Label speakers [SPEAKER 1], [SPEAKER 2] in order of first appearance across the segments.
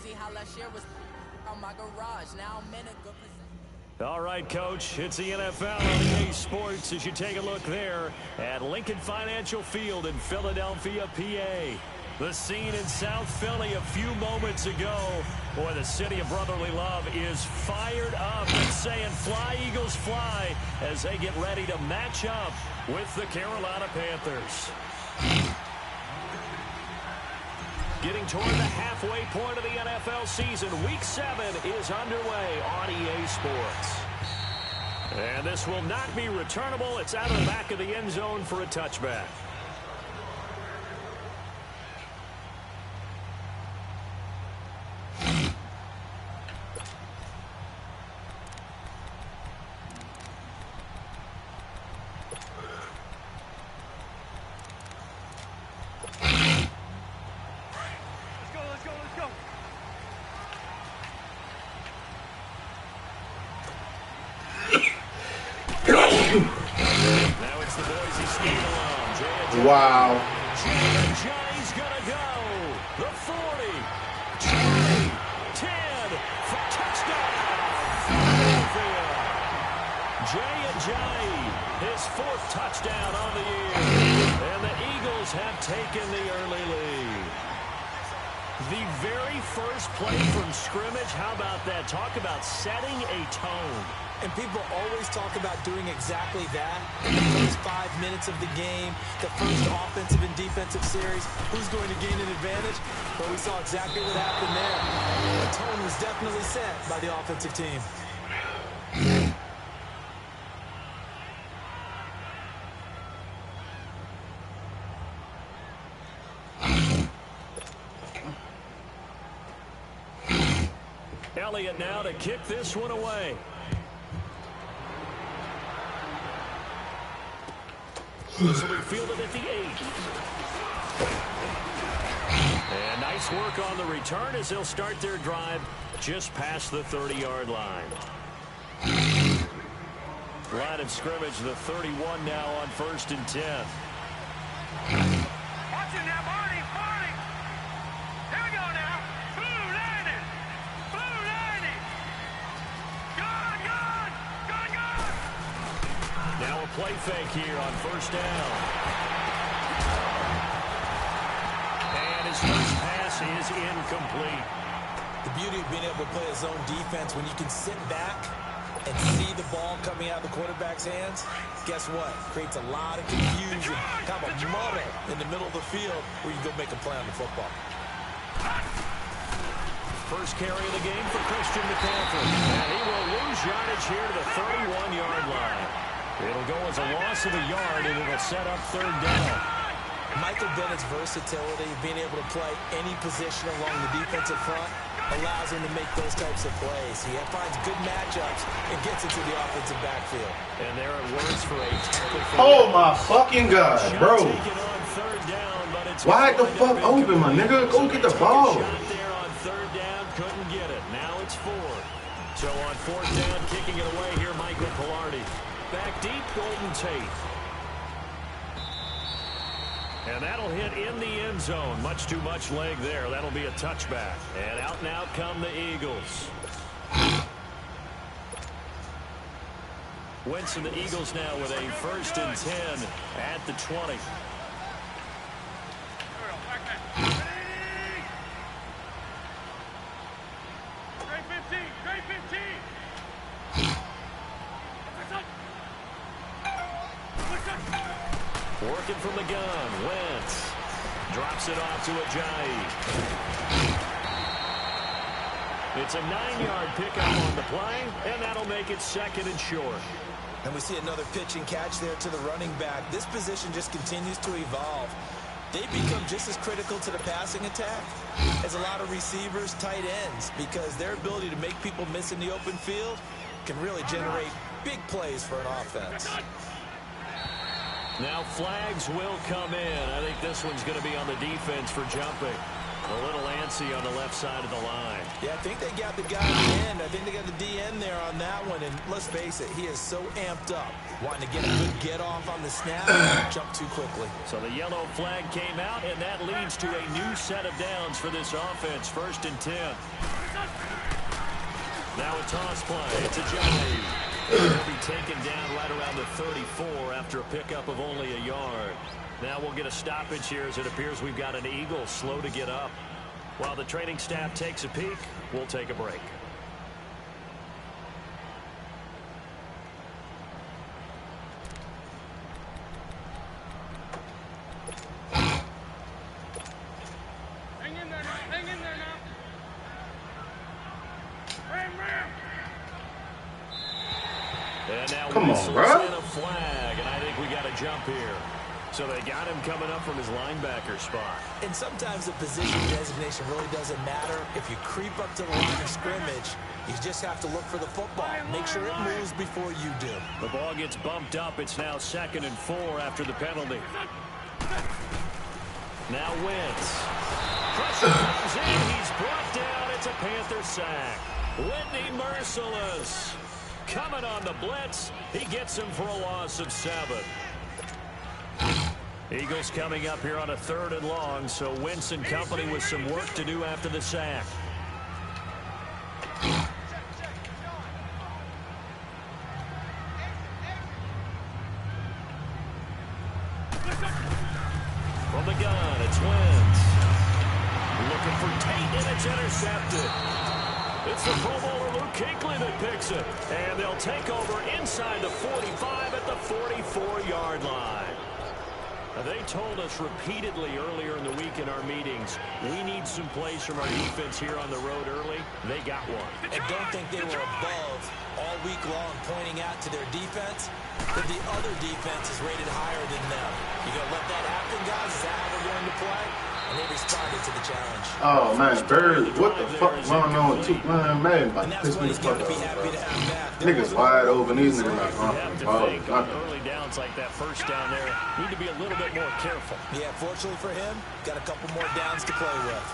[SPEAKER 1] crazy how last year was on my garage. Now I'm in a good position.
[SPEAKER 2] All right, Coach, it's the NFL on EA Sports as you take a look there at Lincoln Financial Field in Philadelphia, PA. The scene in South Philly a few moments ago. Boy, the city of brotherly love is fired up and saying fly, Eagles, fly as they get ready to match up with the Carolina Panthers. Getting toward the halfway point of the NFL season, Week 7 is underway on EA Sports. And this will not be returnable. It's out of the back of the end zone for a touchback.
[SPEAKER 3] Wow.
[SPEAKER 2] Johnny's gonna go. The 40. 20. 10. For touchdown. Philadelphia. Johnny, his 4th touchdown on the year. And the Eagles have taken the early lead. The very first play from scrimmage, how about that? Talk about setting a tone.
[SPEAKER 4] And people always talk about doing exactly that in the first 5 minutes of the game, the first offensive and defensive series. Who's going to gain an advantage? Well, we saw exactly what happened there. The tone was definitely set by the offensive team.
[SPEAKER 2] Elliott now to kick this one away. This will be fielded at the 8. And nice work on the return as they'll start their drive just past the 30-yard line. Line of scrimmage, the 31 now on 1st and 10.
[SPEAKER 5] Watch it now, Marty. Here we go now. Blue landing. Good.
[SPEAKER 2] Now a play fake here on 1st down. And his first pass is incomplete.
[SPEAKER 4] The beauty of being able to play a zone defense when you can sit back and see the ball coming out of the quarterback's hands, guess what? Creates a lot of confusion, kind of a muddle in the middle of the field where you go make a play on the football.
[SPEAKER 2] First carry of the game for Christian McCaffrey. And he will lose yardage here to the 31-yard line. It'll go as a loss of a yard, and it'll set up 3rd down.
[SPEAKER 4] Michael Bennett's versatility, being able to play any position along the defensive front, allows him to make those types of plays. He finds good matchups and gets into the offensive backfield.
[SPEAKER 2] And there it was for a tackle.
[SPEAKER 3] Oh my fucking God, bro. Why the fuck open, my nigga? Go get the ball.
[SPEAKER 2] Shot there on 3rd down, couldn't get it. Now it's 4. So on 4th down, kicking it away here, Michael Pilardi. Back deep, Golden Tate. And that'll hit in the end zone. Much too much leg there. That'll be a touchback. And out and out come the Eagles. Wentz and the Eagles now with a 1st and 10 at the 20. Working from the gun, Wentz drops it off to Ajayi. It's a 9-yard pickup on the play, and that'll make it 2nd and short.
[SPEAKER 4] And we see another pitch and catch there to the running back. This position just continues to evolve. They become just as critical to the passing attack as a lot of receivers, tight ends, because their ability to make people miss in the open field can really generate big plays for an offense.
[SPEAKER 2] Now flags will come in. I think this one's going to be on the defense for jumping. A little antsy on the left side of the line.
[SPEAKER 4] Yeah, I think they got the guy at the end. I think they got the DN there on that one. And let's face it, he is so amped up, wanting to get a good get-off on the snap and jump too quickly.
[SPEAKER 2] So the yellow flag came out, and that leads to a new set of downs for this offense. 1st and 10. Now a toss play. It's a Johnny. He'll be taken down right around the 34 after a pickup of only a yard. Now we'll get a stoppage here as it appears we've got an Eagle slow to get up. While the training staff takes a peek, we'll take a break.
[SPEAKER 5] Hang in there now. Hang in there now. Ram.
[SPEAKER 2] And now
[SPEAKER 3] Come on,
[SPEAKER 2] whistles
[SPEAKER 3] bro.
[SPEAKER 2] and a flag, and I think we got a jump here. So they got him coming up from his linebacker spot.
[SPEAKER 4] And sometimes the position designation really doesn't matter. If you creep up to the line of scrimmage, you just have to look for the football. Make sure it moves before you do.
[SPEAKER 2] The ball gets bumped up. It's now 2nd and 4 after the penalty. Now Wentz. Pressure comes in. He's brought down. It's a Panther sack. Whitney merciless. Coming on the blitz. He gets him for a loss of 7. Eagles coming up here on a 3rd and long, so Wentz and company with some work to do after the sack. From the gun, it's Wentz. Looking for Tate, and it's intercepted. It's the Pro Bowler Luke Kuechly that picks it. And they'll take over inside the 45 at the 44-yard line. Now, they told us repeatedly earlier in the week in our meetings, we need some plays from our defense here on the road early. They got one.
[SPEAKER 4] And don't think they were above all week long pointing out to their defense that the other defense is rated higher than them. You're going to let that happen, guys? Is that how we're going to play? And they responded to the challenge.
[SPEAKER 3] Oh, man, Bird, what the fuck going on with 2? Man, about to piss me the fuck off, bro. Niggas wide open. These niggas like,
[SPEAKER 2] You have to think on early downs like that first down there, need to be a little bit more careful.
[SPEAKER 4] Yeah, fortunately for him, got a couple more downs to play with.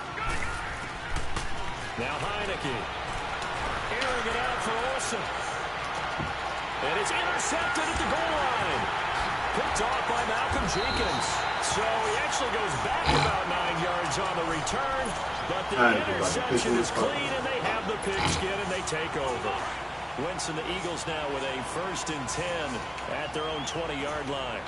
[SPEAKER 2] Now Heineke. Airing it out for Olsen. And it's intercepted at the goal line. Picked off by Malcolm Jenkins. So he actually goes back about 9 yards on the return. But the interception is clean, and they have the pigskin, and they take over. Wentz and the Eagles now with a 1st and 10 at their own 20-yard line.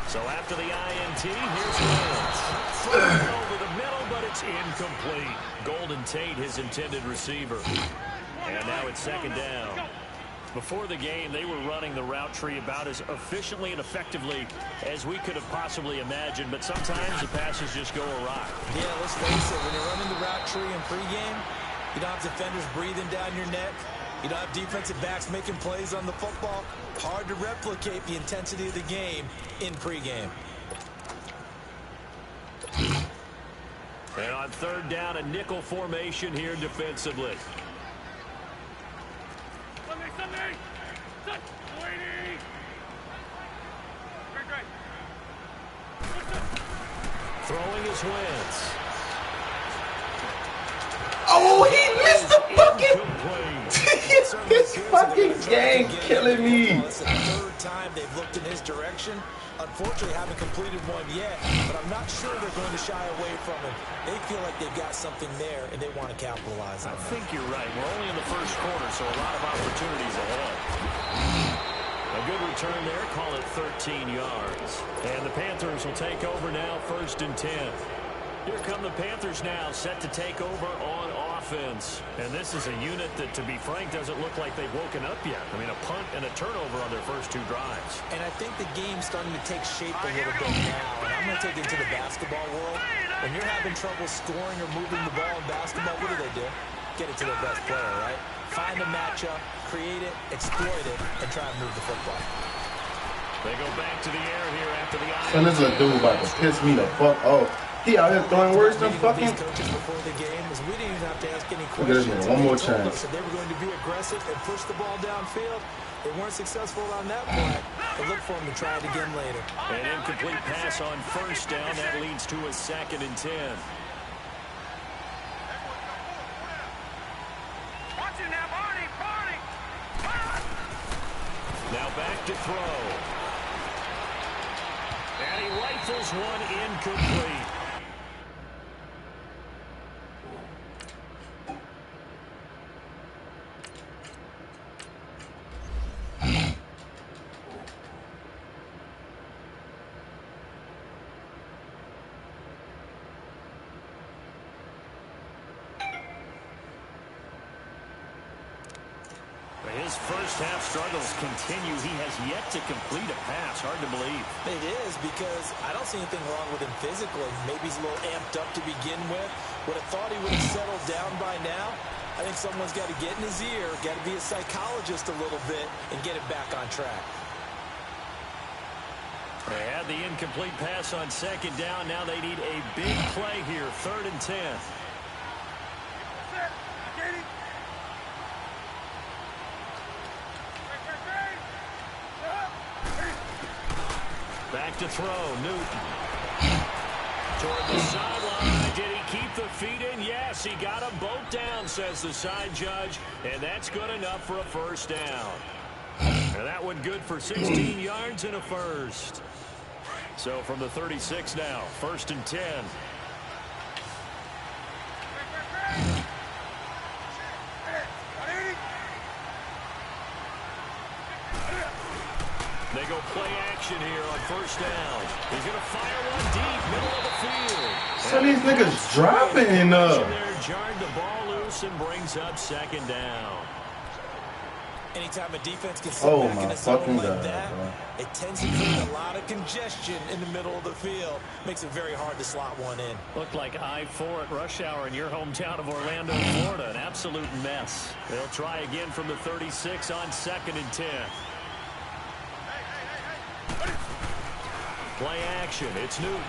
[SPEAKER 2] So after the INT, here's Wentz. Thrown over the middle, but it's incomplete. Golden Tate, his intended receiver. And now it's 2nd down. Before the game, they were running the route tree about as efficiently and effectively as we could have possibly imagined, but sometimes the passes just go awry.
[SPEAKER 4] Yeah, let's face it, when you're running the route tree in pregame, you don't have defenders breathing down your neck. You don't have defensive backs making plays on the football. Hard to replicate the intensity of the game in pregame.
[SPEAKER 2] And on 3rd down, a nickel formation here defensively. Throwing his Wentz.
[SPEAKER 3] Oh, he missed the fucking... This fucking game killing me.
[SPEAKER 4] It's the 3rd time they've looked in his direction. Unfortunately, haven't completed one yet, but I'm not sure they're going to shy away from him. They feel like they've got something there, and they want to capitalize on it.
[SPEAKER 2] I think you're right. We're only in the 1st quarter, so a lot of opportunities ahead. A good return there, call it 13 yards. And the Panthers will take over now, 1st and 10. Here come the Panthers now, set to take over on offense. And this is a unit that, to be frank, doesn't look like they've woken up yet. I mean, a punt and a turnover on their first 2 drives.
[SPEAKER 4] And I think the game's starting to take shape a little bit now. And I'm going to take it to the basketball world. When you're having trouble scoring or moving the ball in basketball, what do? Get it to their best player, right? Find a matchup, create it, exploit it, and try and move the football.
[SPEAKER 2] They go back to the air here after the eye.
[SPEAKER 3] Son, this is a dude about to piss me the fuck off. He out here throwing worse than fucking...
[SPEAKER 4] Coaches before the game is we didn't even have to ask any
[SPEAKER 3] Look at this
[SPEAKER 4] questions.
[SPEAKER 3] one more
[SPEAKER 4] They told
[SPEAKER 3] chance.
[SPEAKER 4] us that they were going to be aggressive and push the ball downfield. They weren't successful on that play, but look for them to try it again later.
[SPEAKER 2] An incomplete pass on first down. That leads to a 2nd and 10.
[SPEAKER 5] Watch it now, Barney, Barney.
[SPEAKER 2] Now back to throw. And he rifles one incomplete. His first half struggles continue. He has yet to complete a pass. Hard to believe.
[SPEAKER 4] It is, because I don't see anything wrong with him physically. Maybe he's a little amped up to begin with. Would have thought he would have settled down by now. I think someone's got to get in his ear, got to be a psychologist a little bit, and get him back on track.
[SPEAKER 2] They had the incomplete pass on 2nd down. Now they need a big play here. 3rd and 10. Back to throw, Newton. Toward the sideline. Did he keep the feet in? Yes, he got them both down, says the side judge. And that's good enough for a 1st down. And that one good for 16 yards and a 1st. So from the 36 now, 1st and 10. They go play action here on 1st down. He's going to fire one deep, middle of the field.
[SPEAKER 3] So these niggas dropping.
[SPEAKER 2] There jarred the ball loose and brings up 2nd down.
[SPEAKER 4] Anytime a defense can sit back in a zone like that,
[SPEAKER 3] bro.
[SPEAKER 4] it tends to create a lot of congestion in the middle of the field. Makes it very hard to slot one in.
[SPEAKER 2] Looked like I-4 at rush hour in your hometown of Orlando, Florida. An absolute mess. They'll try again from the 36 on 2nd and 10. Play action. It's Newton.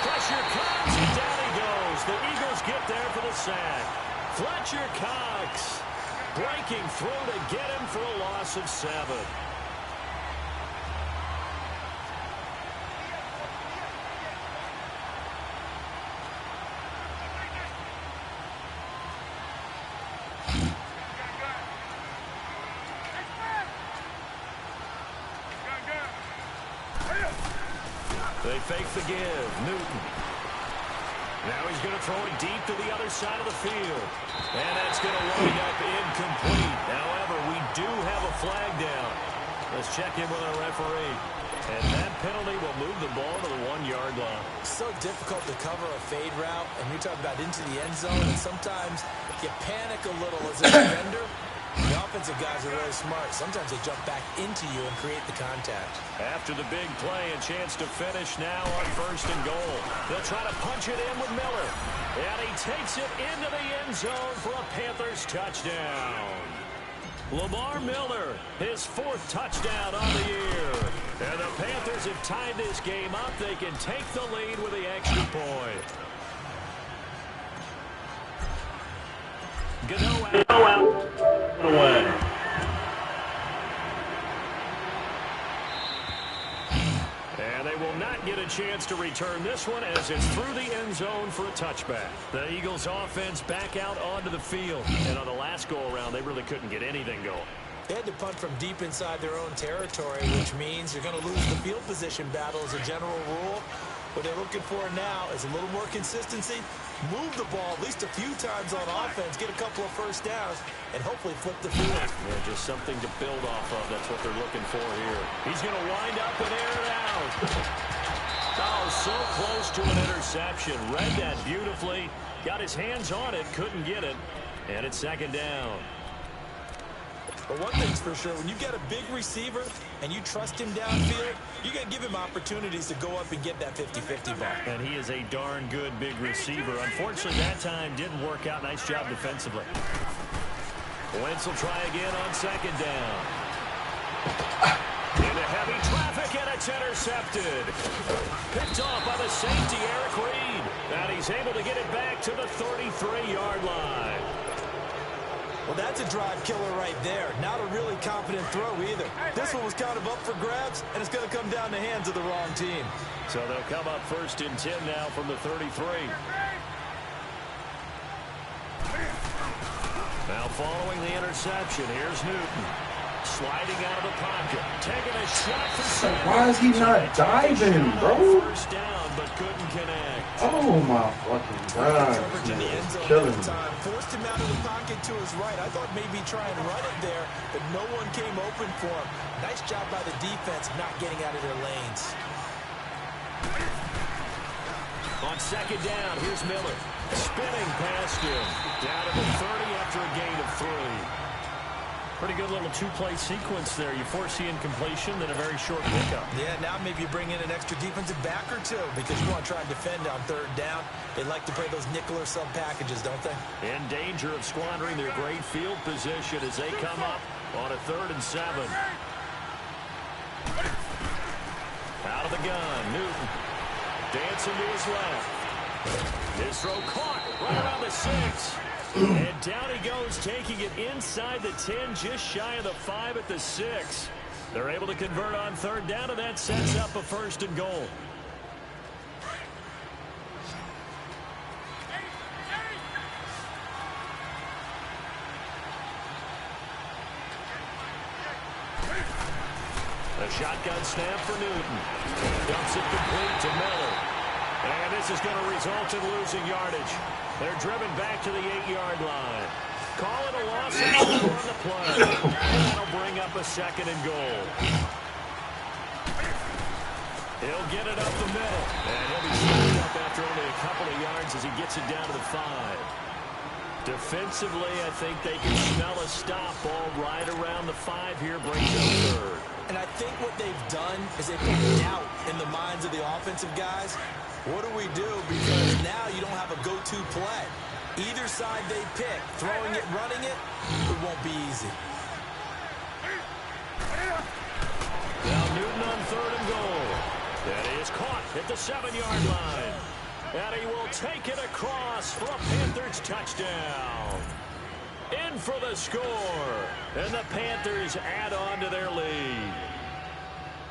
[SPEAKER 2] Pressure comes, and down he goes. The Eagles get there for the sack. Fletcher Cox breaking through to get him for a loss of 7. They fake the give. Newton. Now he's going to throw it deep to the other side of the field. And that's going to wind up incomplete. However, we do have a flag down. Let's check in with our referee. And that penalty will move the ball to the 1-yard line.
[SPEAKER 4] So difficult to cover a fade route, and you're talking about into the end zone, and sometimes you panic a little as a defender. The offensive guys are really smart. Sometimes they jump back into you and create the contact.
[SPEAKER 2] After the big play, a chance to finish now on 1st and goal. They'll try to punch it in with Miller. And he takes it into the end zone for a Panthers touchdown. Lamar Miller, his 4th touchdown on the year. And the Panthers have tied this game up. They can take the lead with the extra point. Gano out. Away. And they will not get a chance to return this one as it's through the end zone for a touchback. The Eagles offense back out onto the field. And on the last go-around, they really couldn't get anything going.
[SPEAKER 4] They had to punt from deep inside their own territory, which means you're going to lose the field position battle as a general rule. What they're looking for now is a little more consistency, move the ball at least a few times on offense, get a couple of 1st downs, and hopefully flip the field.
[SPEAKER 2] Yeah, just something to build off of. That's what they're looking for here. He's going to wind up and air it out. Oh, so close to an interception. Read that beautifully. Got his hands on it, couldn't get it. And it's 2nd down.
[SPEAKER 4] But one thing's for sure, when you've got a big receiver and you trust him downfield, you're going to give him opportunities to go up and get that 50-50 ball.
[SPEAKER 2] And he is a darn good big receiver. Unfortunately, that time didn't work out. Nice job defensively. Wentz will try again on 2nd down. Into heavy traffic, and it's intercepted. Picked off by the safety, Eric Reed. And he's able to get it back to the 33-yard line.
[SPEAKER 4] Well, that's a drive killer right there. Not a really confident throw either. This one was kind of up for grabs, and it's going to come down the hands of the wrong team.
[SPEAKER 2] So they'll come up 1st and 10 now from the 33. Now following the interception, here's Newton. Sliding out of the pocket. Taking a shot for Sam.
[SPEAKER 3] Why is he not diving, bro?
[SPEAKER 2] First down, but couldn't connect.
[SPEAKER 3] Oh, my fucking God.
[SPEAKER 4] Coverage in the end zone
[SPEAKER 3] Killing
[SPEAKER 4] at the
[SPEAKER 3] me.
[SPEAKER 4] time. Forced him out of the pocket to his right. I thought maybe try and run it there, but no one came open for him. Nice job by the defense not getting out of their lanes.
[SPEAKER 2] On 2nd down, here's Miller. Spinning past him. Down to the 30 after a gain of 3. Pretty good little 2-play sequence there. You force the incompletion, then a very short pickup.
[SPEAKER 4] Yeah, now maybe you bring in an extra defensive back or two because you want to try and defend on 3rd down. They like to play those nickel or sub packages, don't they?
[SPEAKER 2] In danger of squandering their great field position as they come up on a 3rd and 7. Out of the gun, Newton. Dancing to his left. His throw caught right around the 6. And down he goes, taking it inside the 10, just shy of the 5 at the 6. They're able to convert on 3rd down, and that sets up a 1st and goal. A shotgun snap for Newton. Dumps it complete to Miller. And this is going to result in losing yardage. They're driven back to the 8-yard line. Call it a loss on the play. And that'll bring up a 2nd and goal. He'll get it up the middle. And he'll be stopped up after only a couple of yards as he gets it down to the 5. Defensively, I think they can smell a stop ball right around the 5 here, brings up 3rd.
[SPEAKER 4] And I think what they've done is they put doubt in the minds of the offensive guys. What do we do? Because now you don't have a go-to play. Either side they pick, throwing it, running it, it won't be easy.
[SPEAKER 2] Now Newton on 3rd and goal. That is caught at the 7-yard line. And he will take it across for a Panthers touchdown. In for the score. And the Panthers add on to their lead.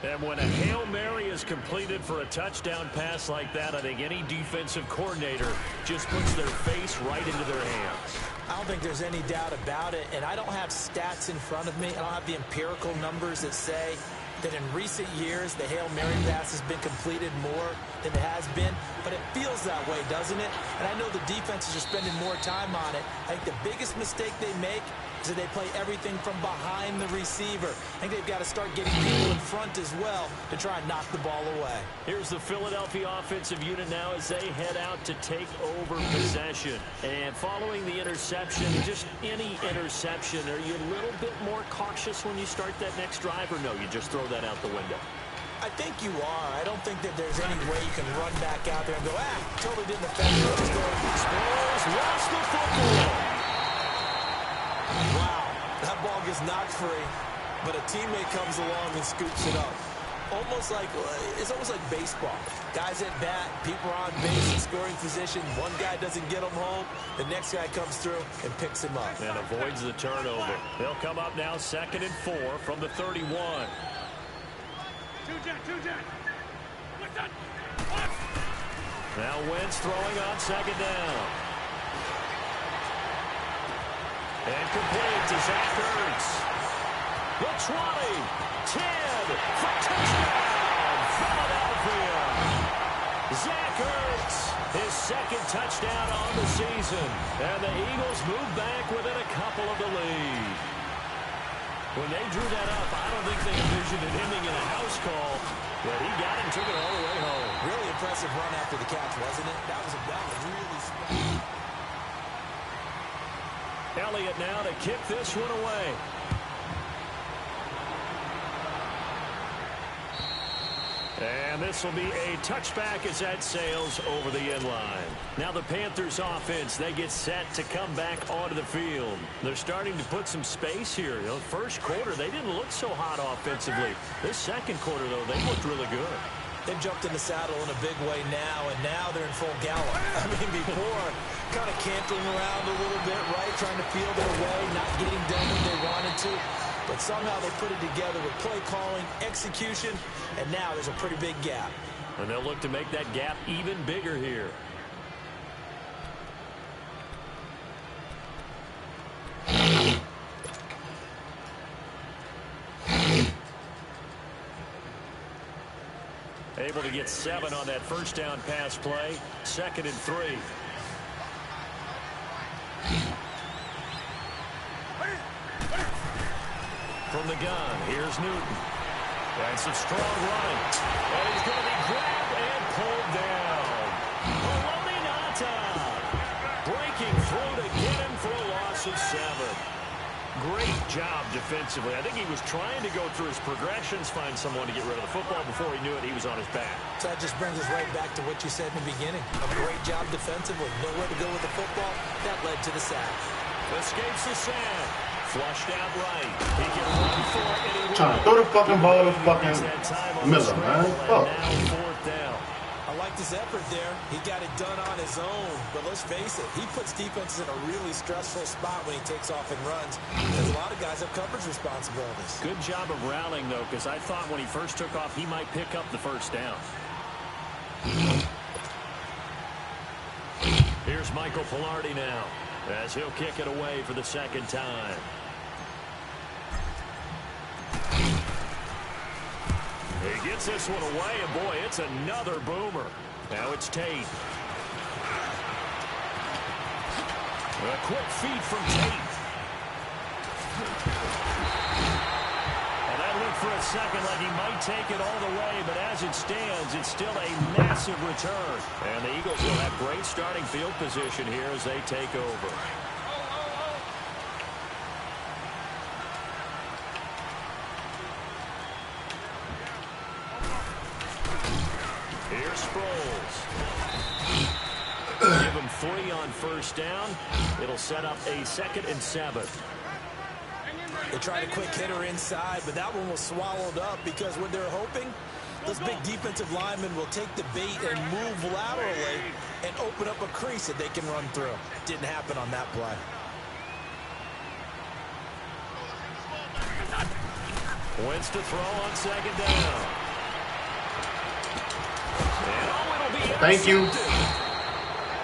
[SPEAKER 2] And when a Hail Mary is completed for a touchdown pass like that, I think any defensive coordinator just puts their face right into their hands.
[SPEAKER 4] I don't think there's any doubt about it, and I don't have stats in front of me. I don't have the empirical numbers that say that in recent years the Hail Mary pass has been completed more than it has been, but it feels that way, doesn't it? And I know the defenses are spending more time on it. I think the biggest mistake they make is that they play everything from behind the receiver. I think they've got to start getting people in front as well to try and knock the ball away.
[SPEAKER 2] Here's the Philadelphia offensive unit now as they head out to take over possession. And following the interception, just any interception, are you a little bit more cautious when you start that next drive, or no, you just throw that out the window?
[SPEAKER 4] I think you are. I don't think that there's any way you can run back out there and go, totally didn't affect me. Just go, explores, lost the football. Wow, that ball gets knocked free, but a teammate comes along and scoops it up. It's almost like baseball. Guys at bat, people are on base in scoring position. One guy doesn't get him home. The next guy comes through and picks him up.
[SPEAKER 2] And avoids the turnover. They'll come up now 2nd and 4 from the 31. Now Wentz throwing on 2nd down. And complete to Zach Ertz. The 20, 10, for touchdown, Philadelphia. Zach Ertz, his 2nd touchdown on the season. And the Eagles move back within a couple of the lead. When they drew that up, I don't think they envisioned it ending in a house call, but he got it and took it all the way home.
[SPEAKER 4] Really impressive run after the catch, wasn't it? That was really smart.
[SPEAKER 2] Elliott now to kick this one away. And this will be a touchback as that sails over the end line. Now the Panthers offense, they get set to come back onto the field. They're starting to put some space here. You know, first quarter, they didn't look so hot offensively. This 2nd quarter, though, they looked really good.
[SPEAKER 4] They've jumped in the saddle in a big way now, and now they're in full gallop. I mean, before, kind of cantering around a little bit, right? Trying to feel their way, not getting done when they wanted to. But somehow they put it together with play calling, execution, and now there's a pretty big gap.
[SPEAKER 2] And they'll look to make that gap even bigger here. Able to get 7 on that first down pass play. 2nd and 3. From the gun, here's Newton. And some strong running. And he's going to be grabbed and pulled down. Malaminata breaking through to get him for a loss of 7. Great job defensively. I think he was trying to go through his progressions, find someone to get rid of the football. Before he knew it, he was on his back.
[SPEAKER 4] So that just brings us right back to what you said in the beginning. A great job defensively. Nowhere to go with the football. That led to the sack.
[SPEAKER 2] Escapes the sack. Flushed out right. He can run for it. And he
[SPEAKER 3] Trying to throw the fucking ball to fucking Miller, man. Fuck.
[SPEAKER 2] Now 4th down.
[SPEAKER 4] I like this effort there. He got it done on his own. But let's face it, he puts defenses in a really stressful spot when he takes off and runs. Because a lot of guys have coverage responsibilities.
[SPEAKER 2] Good job of rallying, though, because I thought when he first took off, he might pick up the first down. Here's Michael Pilardi now, as he'll kick it away for the 2nd time. He gets this one away, and boy, it's another boomer. Now it's Tate. A quick feed from Tate. And that looked for a second like he might take it all the way, but as it stands, it's still a massive return. And the Eagles will have great starting field position here as they take over. Here's Sproles. Give him 3 on first down. It'll set up a 2nd and 7.
[SPEAKER 4] They tried a quick hitter inside, but that one was swallowed up because what they're hoping, those big defensive linemen will take the bait and move laterally and open up a crease that they can run through. Didn't happen on that play.
[SPEAKER 2] Wentz to throw on 2nd down. And it'll be
[SPEAKER 3] Thank you.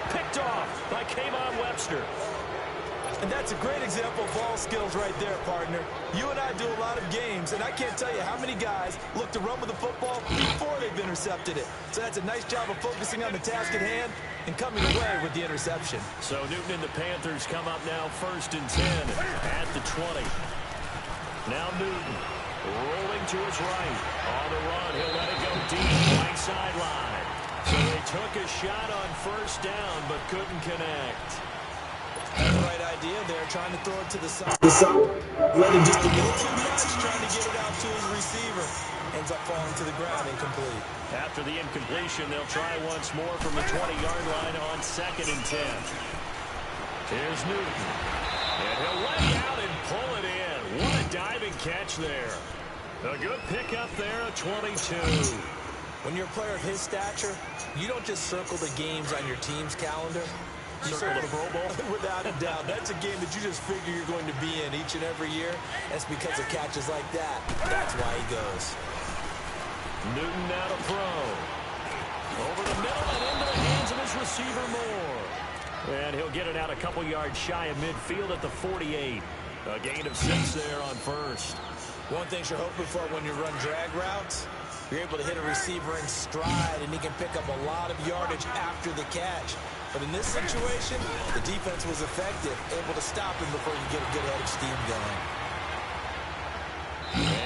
[SPEAKER 2] Picked off by K'Von Webster.
[SPEAKER 4] And that's a great example of ball skills right there, partner. You and I do a lot of games, and I can't tell you how many guys look to run with the football before they've intercepted it. So that's a nice job of focusing on the task at hand and coming away with the interception.
[SPEAKER 2] So Newton and the Panthers come up now 1st and 10 at the 20. Now Newton rolling to his right. On the run, he'll let it go deep, right sideline. So they took a shot on first down, but couldn't connect.
[SPEAKER 4] That's the right idea there, trying to throw it to the side. Running just a little too much, trying to get it out to his receiver. Ends up falling to the ground, incomplete.
[SPEAKER 2] After the incompletion, they'll try once more from the 20-yard line on 2nd and 10. Here's Newton. And he'll let it out and pull it in. What a diving catch there. A good pickup there at 22.
[SPEAKER 4] When you're a player of his stature, you don't just circle the games on your team's calendar. You
[SPEAKER 2] Circle the Pro Bowl?
[SPEAKER 4] Without a doubt. That's a game that you just figure you're going to be in each and every year. That's because of catches like that. That's why he goes.
[SPEAKER 2] Newton now to throw. Over the middle and into the hands of his receiver Moore. And he'll get it out a couple yards shy of midfield at the 48. A gain of 6 there on first.
[SPEAKER 4] One thing you're hoping for when you run drag routes, you're able to hit a receiver in stride, and he can pick up a lot of yardage after the catch. But in this situation, the defense was effective, able to stop him before you get a good head of steam going.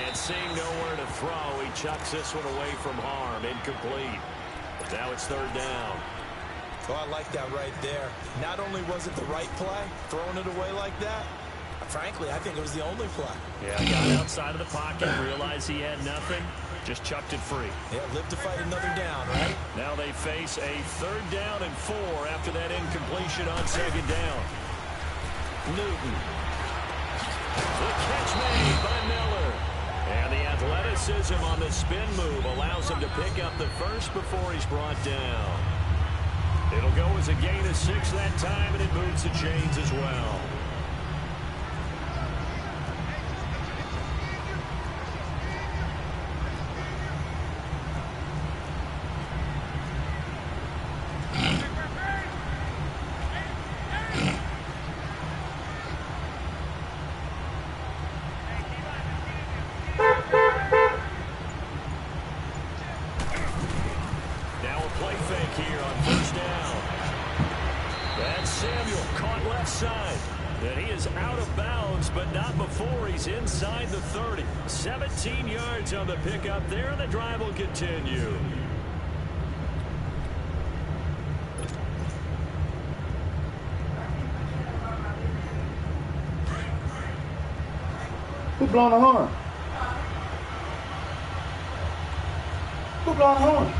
[SPEAKER 2] And seeing nowhere to throw, he chucks this one away from harm. Incomplete. Now it's 3rd down.
[SPEAKER 4] Oh, I like that right there. Not only was it the right play, throwing it away like that, frankly, I think it was the only play.
[SPEAKER 2] Yeah, got outside of the pocket, realized he had nothing, just chucked it free.
[SPEAKER 4] Yeah, live to fight another down, right?
[SPEAKER 2] Now they face a 3rd down and 4 after that incompletion on 2nd down. Newton. The catch made by Miller. And the athleticism on the spin move allows him to pick up the first before he's brought down. It'll go as a gain of 6 that time, and it moves the chains as well. And he is out of bounds, but not before he's inside the 30. 17 yards on the pickup there, and the drive will continue.
[SPEAKER 3] Who blowing the horn? Who blowing the horn?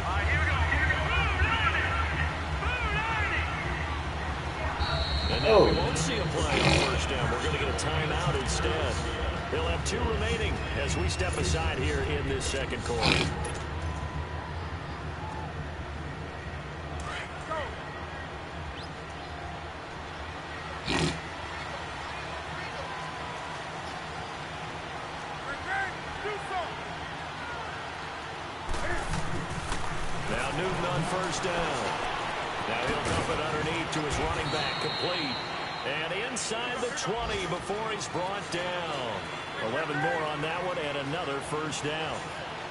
[SPEAKER 2] And now we won't see a play on first down. We're going to get a timeout instead. He'll have 2 remaining as we step aside here in this second quarter. Now Newton on first down. Now he'll dump it underneath to his running back, complete. And inside the 20 before he's brought down. 11 more on that one and another first down.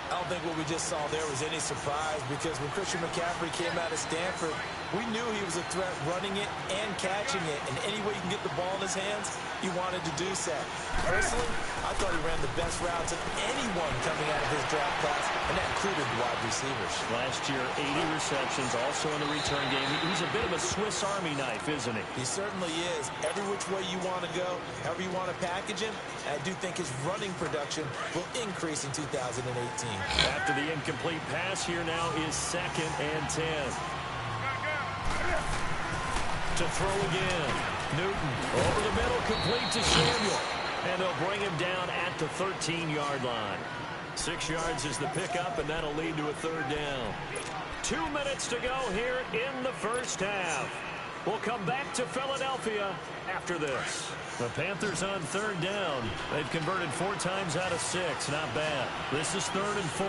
[SPEAKER 4] I don't think what we just saw there was any surprise, because when Christian McCaffrey came out of Stanford, we knew he was a threat running it and catching it. And any way you can get the ball in his hands, he wanted to do so. Personally, I thought he ran the best routes of anyone coming out of his draft class, and that included wide receivers.
[SPEAKER 2] Last year, 80 receptions, also in the return game. He's a bit of a Swiss Army knife, isn't he?
[SPEAKER 4] He certainly is. Every which way you want to go, however you want to package him, I do think his running production will increase in 2018.
[SPEAKER 2] After the incomplete pass, here now is 2nd and 10. To throw again. Newton over the middle, complete to Samuel. And they'll bring him down at the 13-yard line. 6 yards is the pickup, and that'll lead to a 3rd down. 2 minutes to go here in the first half. We'll come back to Philadelphia after this. The Panthers on 3rd down. They've converted 4 times out of 6. Not bad. This is 3rd and 4.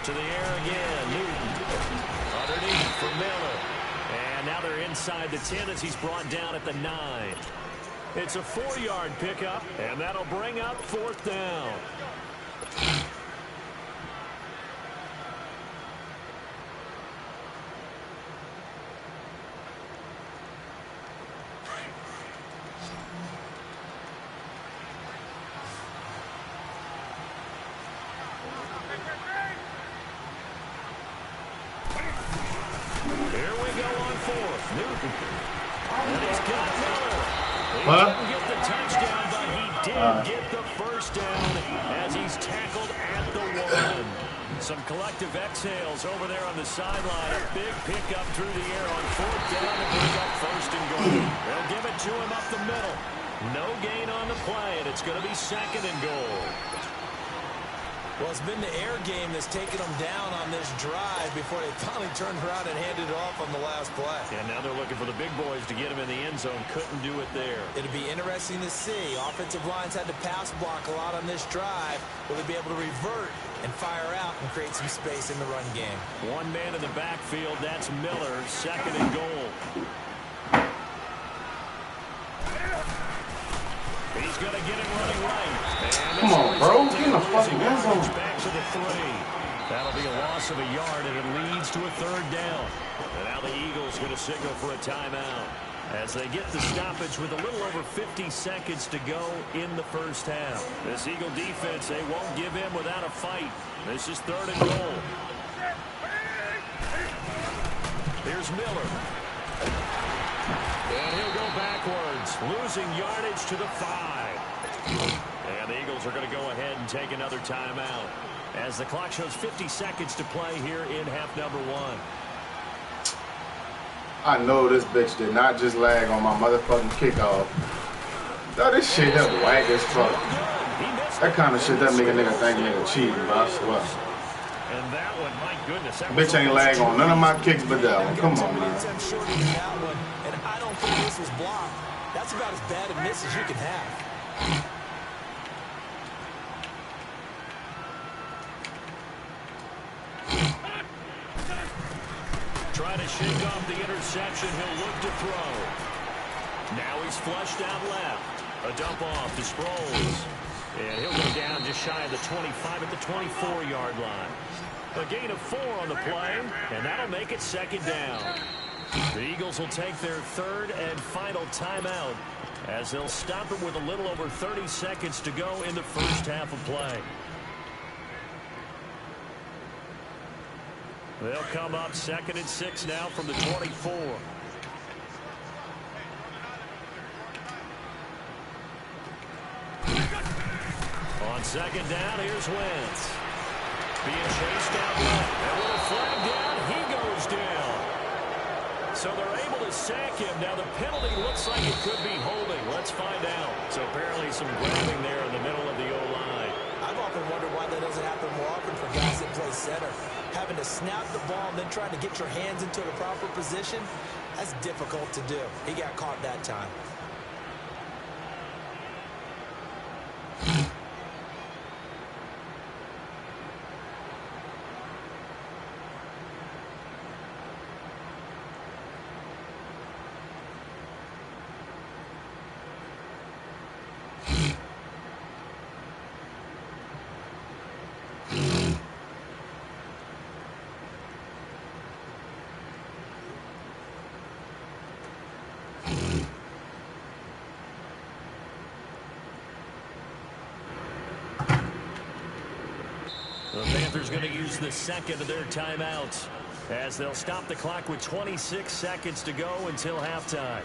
[SPEAKER 2] To the air again. Newton. Underneath for Miller. And now they're inside the 10 as he's brought down at the 9. It's a 4-yard pickup, and that'll bring up 4th down. Here we go on 4th. Newton. And he's got Miller. He didn't get the touchdown, but he did get the first down as he's tackled at the 1. Some collective exhales over there on the sideline. A big pickup through the air on 4th down to pick up 1st and goal. They'll give it to him up the middle. No gain on the play, and it's going to be 2nd and goal.
[SPEAKER 4] Well, it's been the air game that's taken them down on this drive before they finally turned around and handed it off on the last play.
[SPEAKER 2] And now they're looking for the big boys to get him in the end zone. Couldn't do it there.
[SPEAKER 4] It'll be interesting to see. Offensive lines had to pass block a lot on this drive. Will they be able to revert and fire out and create some space in the run game?
[SPEAKER 2] 1 man in the backfield. That's Miller. 2nd and goal. He's going to get it running right.
[SPEAKER 3] Come on, bro. Get in the fucking end zone.
[SPEAKER 2] Back to the 3. That'll be a loss of a yard, and it leads to a 3rd down. And now the Eagles going to signal for a timeout as they get the stoppage with a little over 50 seconds to go in the first half. This Eagle defense, they won't give in without a fight. This is 3rd and goal. Here's Miller. And he'll go backwards, losing yardage to the 5. And the Eagles are going to go ahead and take another timeout as the clock shows 50 seconds to play here in half number 1.
[SPEAKER 3] I know this bitch did not just lag on my motherfucking kickoff. Now this shit that whack as fuck. That kind of shit that make a nigga think a nigga cheating, bro, I swear.
[SPEAKER 2] And that one, my goodness. That
[SPEAKER 3] Bitch ain't lag on none of my kicks but that one. Come on, man.
[SPEAKER 4] I'm shorter than that one, and I don't think this was blocked. That's about as bad a miss as you can have.
[SPEAKER 2] Try to shake off the interception. He'll look to throw. Now he's flushed out left. A dump off to Sproles. And he'll go down just shy of the 25 at the 24-yard line. A gain of 4 on the play, and that'll make it second down. The Eagles will take their third and final timeout as they'll stop it with a little over 30 seconds to go in the first half of play. They'll come up 2nd and 6 now from the 24. On second down, here's Wentz. Being chased out left. And with a flag down, he goes down. So they're able to sack him. Now the penalty looks like it could be holding. Let's find out. So apparently some grabbing there in the middle of the O-line.
[SPEAKER 4] I've often wondered why that doesn't happen more often for guys that play center. Having to snap the ball and then trying to get your hands into the proper position, that's difficult to do. He got caught that time.
[SPEAKER 2] The Panthers going to use the second of their timeouts as they'll stop the clock with 26 seconds to go until halftime.